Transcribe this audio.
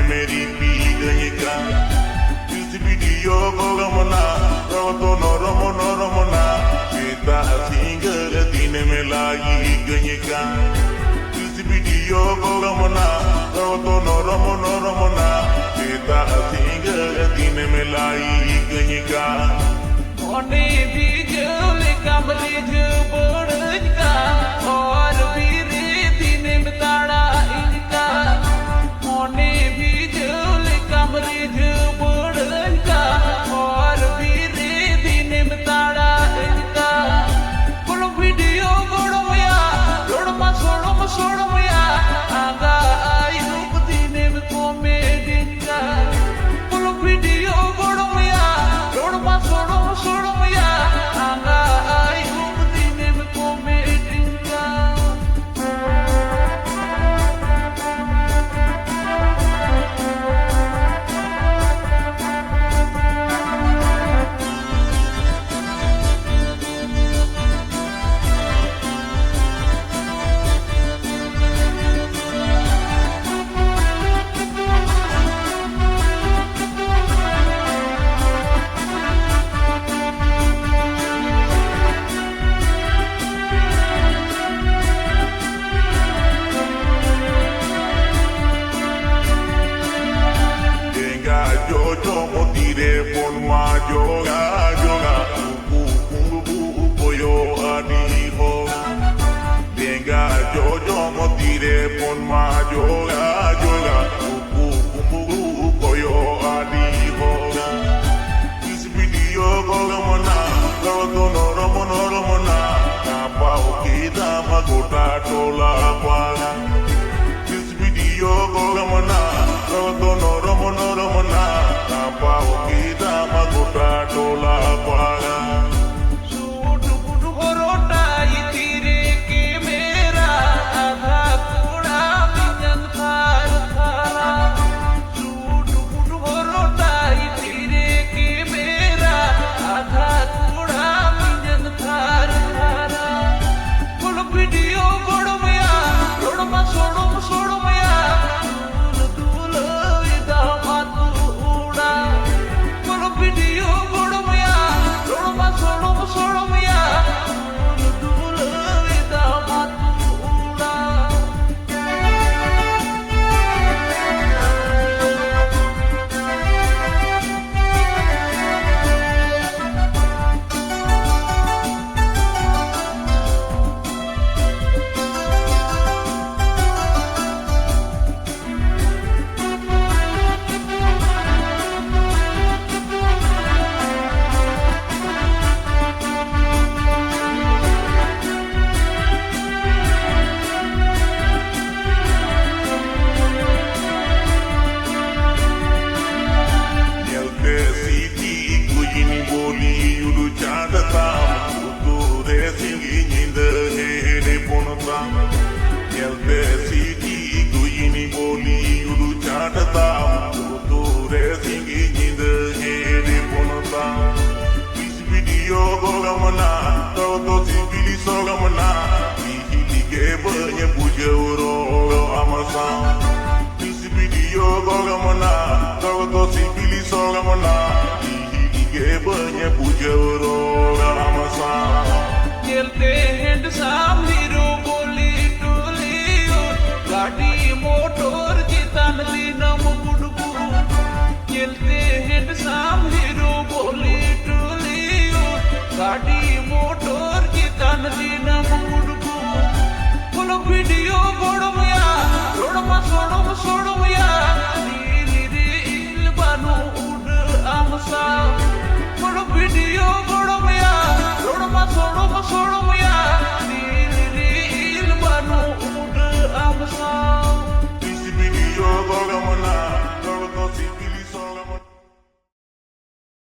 मेरी पी गई का वीडियो गोगमना तो नरम नरमना बेटा सिंगर दिन में लाई गई का वीडियो गोगमना तो नरम नरमना बेटा सिंगर दिन में लाई गई का मोने भी जले कमरे जबड़ का और भी रे दिन में ताड़ा इनका मोने भी जले कमरे जबड़ का और भी रे दिन में ताड़ा इनका कोनो वीडियो गोड़ो या रोड़मा सोड़ो या आगा आई रूप दिन में कॉमेडी का कोनो वीडियो गोड़ो या रोड़मा सोड़ो या आगा आई रूप दिन में कॉमेडी का Jojo motire pon ma joga joga koyo adi ho denga jojo motire pon ma joga joga koyo adi ho this video gogamana gogo noromonoromonana pa okida magota tola pa this video gogamana gogo noromonoromonana pa okida magota tola pa suit boot होरोटा इतिरे के मेरा आधा कूड़ा बिजन थार थारा suit boot होरोटा इतिरे के मेरा आधा कूड़ा बिजन थार थारा कुल वीडियो गोड़ो या रोड़मा सोड़ो या दूल विदा मातू उड़ा कुल वीडियो गोड़ो या रोड़मा सोड़ो या दूल विदा मातू उड़ा चलते हैं सामने रो बोली टोली गाड़ी मोटर जितन दिन मुकुट चलते